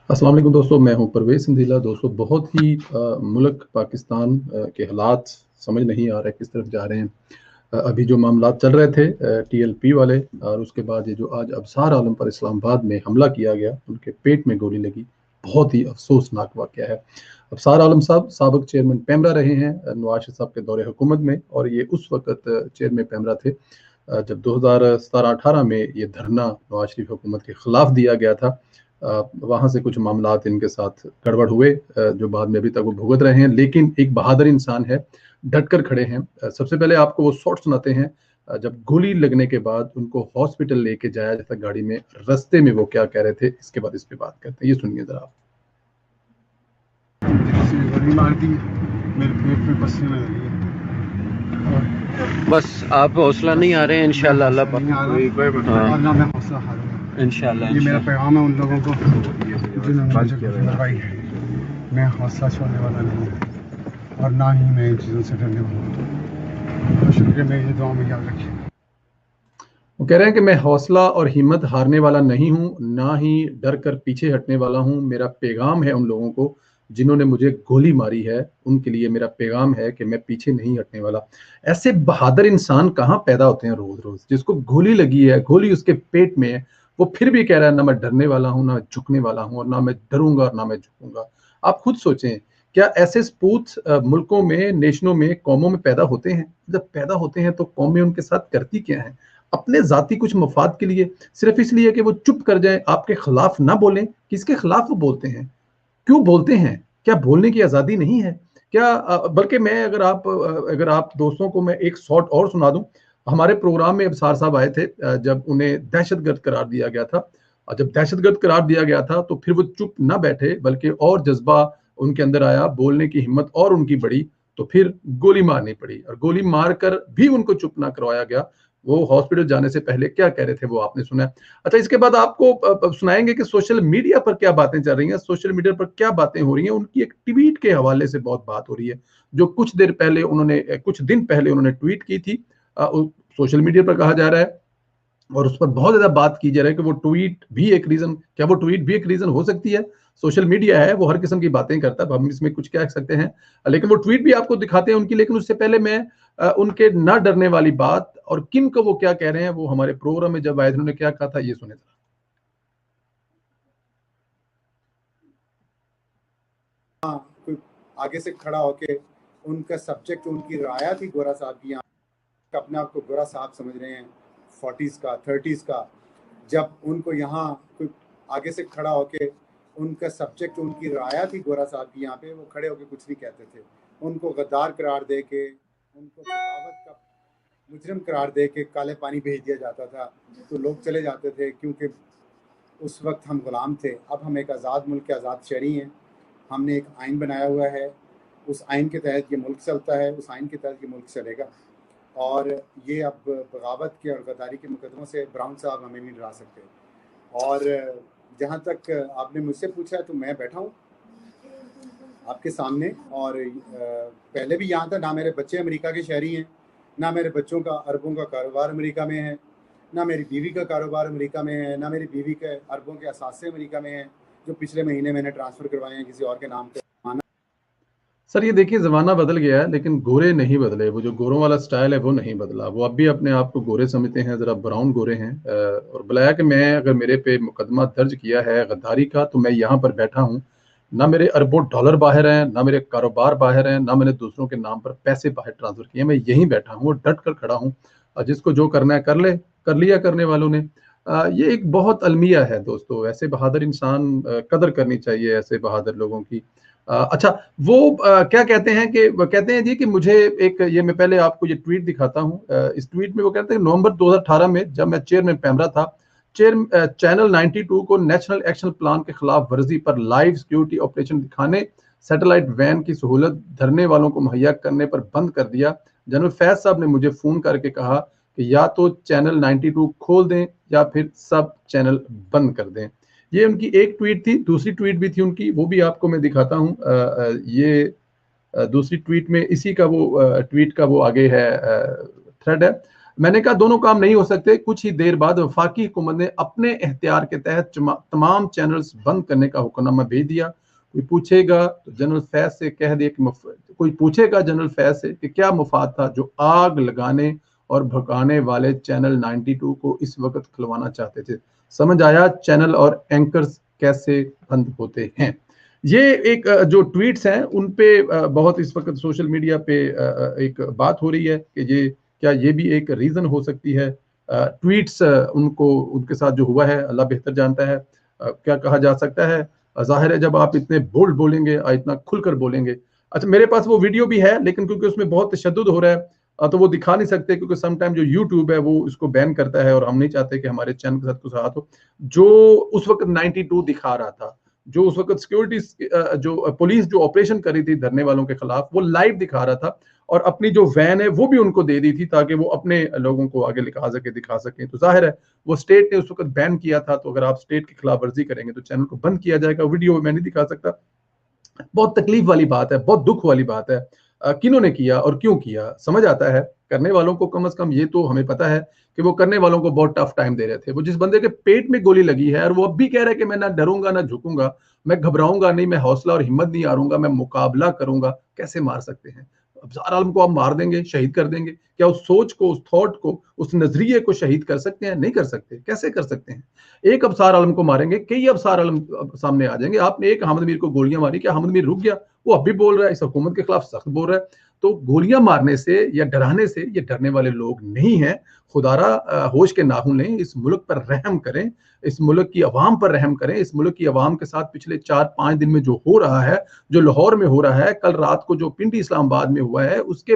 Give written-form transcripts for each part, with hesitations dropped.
अस्सलाम वालेकुम दोस्तों, मैं हूं परवेज़ सिंधीला। दोस्तों बहुत ही मुल्क पाकिस्तान के हालात समझ नहीं आ रहे किस तरफ जा रहे हैं। अभी जो मामलात चल रहे थे टीएलपी वाले और उसके बाद ये जो आज अबसार आलम पर इस्लामाबाद में हमला किया गया, उनके पेट में गोली लगी, बहुत ही अफ़सोसनाक वाक़या है। अबसार आलम साहब साबिक़ चेयरमैन पैमरा रहे हैं नवाज़ शरीफ साहब के दौरे हुकूमत में और ये उस वक़्त चेयरमैन पैमरा थे जब 2017-18 में ये धरना नवाज़ शरीफ हुकूमत के खिलाफ दिया गया था। वहाँ से कुछ मामलात इनके साथ गड़बड़ हुए जो बाद में अभी तक वो भुगत रहे हैं, लेकिन एक बहादुर इंसान है, डट कर खड़े हैं। सबसे पहले आपको वो शॉट सुनाते हैं जब गोली लगने के बाद उनको हॉस्पिटल लेके जाया जाता गाड़ी में, रास्ते में वो क्या कह रहे थे, इसके बाद इस पे बात करते हैं। ये सुनिए ज़रा आप। किसी ने गोली मार दी, मेरे पेट में पसीने में लगी है। बस आप हौसला नहीं आ रहे हैं इंशाल्लाह अल्लाह नहीं आ रहा हाँ। और ना मैं हौसला हारूंगा इंशाल्लाह ये मेरा पैगाम है उन लोगों को जिन्होंने मुझे गोली लगवाई है। मैं हौसला छोड़ने वाला नहीं हूँ और ना ही मैं इन चीज़ों से डरने वाला हूँ। बहुत शुक्रिया, मैं ये दुआ में याद रखिए। वो कह रहे हैं कि मैं हौसला और हिम्मत हारने वाला नहीं हूँ, ना ही डर कर पीछे हटने वाला हूँ। मेरा पैगाम है उन लोगों को जिन्होंने मुझे गोली मारी है, उनके लिए मेरा पैगाम है कि मैं पीछे नहीं हटने वाला। ऐसे बहादुर इंसान कहाँ पैदा होते हैं रोज़-रोज़, जिसको गोली लगी है, गोली उसके पेट में है, वो फिर भी कह रहा है ना मैं डरने वाला हूँ, ना झुकने वाला हूँ और ना मैं डरूँगा और ना मैं झुकूँगा। आप खुद सोचें, क्या ऐसे सपूत मुल्कों में, नेशनों में, कौमों में पैदा होते हैं? जब पैदा होते हैं तो कौमें उनके साथ करती क्या हैं? अपने ज़ाती कुछ मफ़ाद के लिए, सिर्फ़ इसलिए कि वो चुप कर जाएँ, आपके खिलाफ ना बोलें, किसके खिलाफ वो बोलते हैं? क्यों बोलते हैं? क्या बोलने की आज़ादी नहीं है? क्या बल्कि मैं अगर आप दोस्तों को मैं एक शॉट और सुना दूँ, हमारे प्रोग्राम में अबसार साहब आए थे जब उन्हें दहशतगर्द करार दिया गया था। जब दहशतगर्द करार दिया गया था, तो फिर वो चुप ना बैठे, बल्कि और जज़्बा उनके अंदर आया, बोलने की हिम्मत और उनकी बढ़ी, तो फिर गोली मारनी पड़ी और गोली मारकर भी उनको चुप ना करवाया गया। वो हॉस्पिटल जाने से पहले क्या कह रहे थे, वो आपने सुना है। अच्छा, इसके बाद आपको सुनाएँगे कि सोशल मीडिया पर क्या बातें चल रही हैं, सोशल मीडिया पर क्या बातें हो रही हैं। उनकी एक ट्वीट के हवाले से बहुत बात हो रही है, जो कुछ दिन पहले उन्होंने ट्वीट की थी। सोशल मीडिया पर कहा जा रहा है और उस पर बहुत ज़्यादा बात की जा रही है कि वो ट्वीट भी एक रीज़न हो सकती है? सोशल मीडिया है, वो हर किस्म की बातें करता है, अब हम इसमें कुछ कह सकते हैं। लेकिन वो ट्वीट भी आपको दिखाते हैं उनकी, लेकिन उससे पहले मैं उनके ना डरने वाली बात और किन को वो क्या कह रहे हैं, वो हमारे प्रोग्राम में जब आए थे, उन्होंने क्या कहा था, ये सुनें ज़रा। कोई आगे से खड़ा होके उनका सब्जेक्ट उनकी राया थी गोरा साहब की, यहाँ अपने आप को गोरा साहब समझ रहे हैं 40s का 30s का, जब उनको यहाँ कोई आगे से खड़ा होके उनका सब्जेक्ट उनकी राया थी गोरा साहब की, यहाँ पे वो खड़े होके कुछ नहीं कहते थे। उनको गद्दार करार दे के, उनको बगावत का मुजरिम करार दे के काले पानी भेज दिया जाता था, तो लोग चले जाते थे क्योंकि उस वक्त हम गुलाम थे। अब हम एक आज़ाद मुल्क के आज़ाद शहरी हैं। हमने एक आइन बनाया हुआ है, उस आइन के तहत ये मुल्क चलता है, उस आइन के तहत ये मुल्क चलेगा। और ये अब बगावत के और गद्दारी के मुकदमों से ब्राउन साहब हमें नहीं डरा सकते। और जहाँ तक आपने मुझसे पूछा है, तो मैं बैठा हूँ आपके सामने और पहले भी यहाँ था। ना मेरे बच्चे अमेरिका के शहरी हैं, ना मेरे बच्चों का अरबों का कारोबार अमेरिका में है, ना मेरी बीवी का कारोबार अमेरिका में है, ना मेरी बीवी के अरबों के असासे अमेरिका में हैं, जो पिछले महीने मैंने ट्रांसफ़र करवाए हैं किसी और के नाम पे। सर ये देखिए, ज़माना बदल गया है, लेकिन गोरे नहीं बदले। वो जो गोरों वाला स्टाइल है वो नहीं बदला। वो अब भी अपने आप को गोरे समझते हैं, ज़रा ब्राउन गोरे हैं। और बुलाया कि मैं, अगर मेरे पे मुकदमा दर्ज किया है गद्दारी का, तो मैं यहाँ पर बैठा हूँ। ना मेरे अरबों डॉलर बाहर हैं, ना मेरे कारोबार बाहर हैं, ना मैंने दूसरों के नाम पर पैसे बाहर ट्रांसफ़र किए। मैं यहीं बैठा हूँ और डट कर खड़ा हूँ। जिसको जो करना है कर ले, कर लिया करने वालों ने। ये एक बहुत अलमिया है दोस्तों, ऐसे बहादुर इंसान, कदर करनी चाहिए ऐसे बहादुर लोगों की। अच्छा, वो क्या कहते हैं कि वो कहते हैं जी कि मुझे एक, ये मैं पहले आपको ये ट्वीट दिखाता हूँ। इस ट्वीट में वो कहते हैं, नवंबर 2018 में जब मैं चेयरमैन पैमरा था, चैनल 92 को नेशनल एक्शन प्लान के खिलाफ वर्जी पर लाइव सिक्योरिटी ऑपरेशन दिखाने, सैटेलाइट वैन की सहूलत धरने वालों को मुहैया करने पर बंद कर दिया। जनरल फैज साहब ने मुझे फोन करके कहा कि या तो चैनल 92 खोल दें या फिर सब चैनल बंद कर दें। ये उनकी एक ट्वीट थी। दूसरी ट्वीट भी थी उनकी, वो भी आपको मैं दिखाता हूँ। दूसरी ट्वीट में इसी का वो ट्वीट का वो आगे है, थ्रेड है। मैंने कहा दोनों काम नहीं हो सकते। कुछ ही देर बाद वफाकी हुकूमत ने अपने एख्तियार के तहत तमाम चैनल्स बंद करने का हुक्मनामा भेज दिया। कोई पूछेगा तो जनरल फैज से कह दे कि कोई पूछेगा जनरल फैज से कि क्या मुफाद था जो आग लगाने और भगाने वाले चैनल 92 को इस वक्त खुलवाना चाहते थे। समझ आया चैनल और एंकर्स कैसे बंद होते हैं। ये एक जो ट्वीट्स हैं उन पे बहुत इस वक्त सोशल मीडिया पे एक बात हो रही है कि ये क्या ये भी एक रीजन हो सकती है। ट्वीट्स उनको उनके साथ जो हुआ है अल्लाह बेहतर जानता है। क्या कहा जा सकता है, जाहिर है जब आप इतने बोल्ड बोलेंगे, इतना खुलकर बोलेंगे। अच्छा, मेरे पास वो वीडियो भी है लेकिन क्योंकि उसमें बहुत तशद्दुद हो रहा है तो वो दिखा नहीं सकते, क्योंकि सम टाइम जो यूट्यूब है वो इसको बैन करता है और हम नहीं चाहते कि हमारे चैनल के साथ कुछ हाथ हो। जो उस वक्त 92 दिखा रहा था, जो उस वक्त सिक्योरिटी जो पुलिस जो ऑपरेशन कर रही थी धरने वालों के खिलाफ, वो लाइव दिखा रहा था और अपनी जो वैन है वो भी उनको दे दी थी ताकि वो अपने लोगों को आगे लिखा सके, दिखा सके। तो जाहिर है वो स्टेट ने उस वक्त बैन किया था, तो अगर आप स्टेट की खिलाफ वर्जी करेंगे तो चैनल को बंद किया जाएगा। वीडियो मैं नहीं दिखा सकता। बहुत तकलीफ वाली बात है, बहुत दुख वाली बात है। किन्होंने किया और क्यों किया समझ आता है। करने वालों को कम से कम ये तो हमें पता है कि वो करने वालों को बहुत टफ टाइम दे रहे थे। वो जिस बंदे के पेट में गोली लगी है और वो अब भी कह रहा है कि मैं ना डरूंगा ना झुकूंगा, मैं घबराऊंगा नहीं, मैं हौसला और हिम्मत नहीं हारूंगा, मैं मुकाबला करूंगा। कैसे मार सकते हैं? अफसार आलम को आप मार देंगे, शहीद कर देंगे? क्या उस सोच को, उस थॉट को, उस नजरिए को शहीद कर सकते हैं? नहीं कर सकते। कैसे कर सकते हैं? एक अफसार आलम को मारेंगे, कई अफसार आलम सामने आ जाएंगे। आपने एक अहमद मीर को गोलियां मारी, क्या अहमद मीर रुक गया? वो अब भी बोल रहा है, इस हुकूमत के खिलाफ सख्त बोल रहा है। तो गोलियां मारने से या डराने से ये डरने वाले लोग नहीं हैं। खुदारा होश के नाखून लें, इस मुल्क पर रहम करें, इस मुल्क की अवाम पर रहम करें। इस मुल्क की अवाम के साथ पिछले 4-5 दिन में जो हो रहा है, जो लाहौर में हो रहा है, कल रात को जो पिंडी इस्लामाबाद में हुआ है, उसके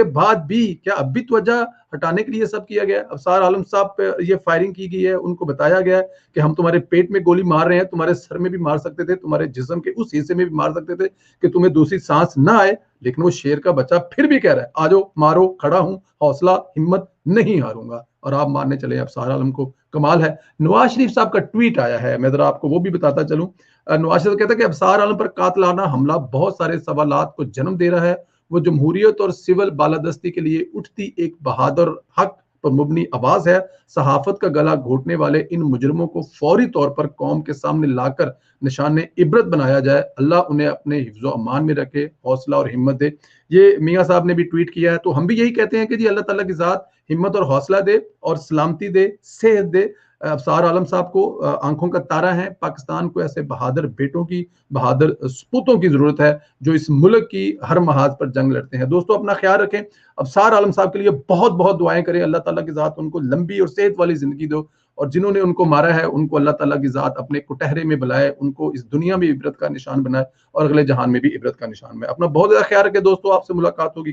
बाद भी क्या अब भी त्वजा हटाने के लिए सब किया गया? अफसार आलम साहब पे ये फायरिंग की गई है, उनको बताया गया है कि हम तुम्हारे पेट में गोली मार रहे हैं, तुम्हारे सर में भी मार सकते थे, तुम्हारे जिस्म के उस हिस्से में भी मार सकते थे कि तुम्हें दूसरी सांस ना आए। लेकिन वो शेर का बच्चा फिर भी कह रहा है आ जाओ मारो, खड़ा हूं, हौसला हिम्मत, नहीं हारूंगा। और आप मारने चले अफसार आलम को। कमाल है। नवाज शरीफ साहब का ट्वीट आया है, मैं जरा आपको वो भी बताता चलूं। नवाज शरीफ कहता है कि अफसार आलम पर कातलाना हमला बहुत सारे सवालात को जन्म दे रहा है। वो जमहूरियत और सिविल बालादस्ती के लिए उठती एक बहादुर हक पर मुबनी आवाज है। सहाफत का गला घोटने वाले इन मुजरमों को फौरी तौर पर कौम के सामने लाकर निशाने इबरत बनाया जाए। अल्लाह उन्हें अपने हिफ्ज़ो अमान में रखे, हौसला और हिम्मत दे। ये मियाँ साहब ने भी ट्वीट किया है। तो हम भी यही कहते हैं कि जी अल्लाह ताला की ज़ात हिम्मत और हौसला दे और सलामती दे, सेहत दे। अफसार आलम साहब को आंखों का तारा है। पाकिस्तान को ऐसे बहादुर बेटों की, बहादुर सपूतों की जरूरत है जो इस मुल्क की हर महाज पर जंग लड़ते हैं। दोस्तों अपना ख्याल रखें। अफसार आलम साहब के लिए बहुत बहुत दुआएं करें। अल्लाह ताला की ज़ात उनको लंबी और सेहत वाली जिंदगी दो और जिन्होंने उनको मारा है उनको अल्लाह ताला की ज़ात अपने कुटहरे में बुलाए, उनको इस दुनिया में इबरत का निशान बनाए और अगले जहान में भी इबरत का निशान बनाए। अपना बहुत ज्यादा ख्याल रखें दोस्तों। आपसे मुलाकात होगी।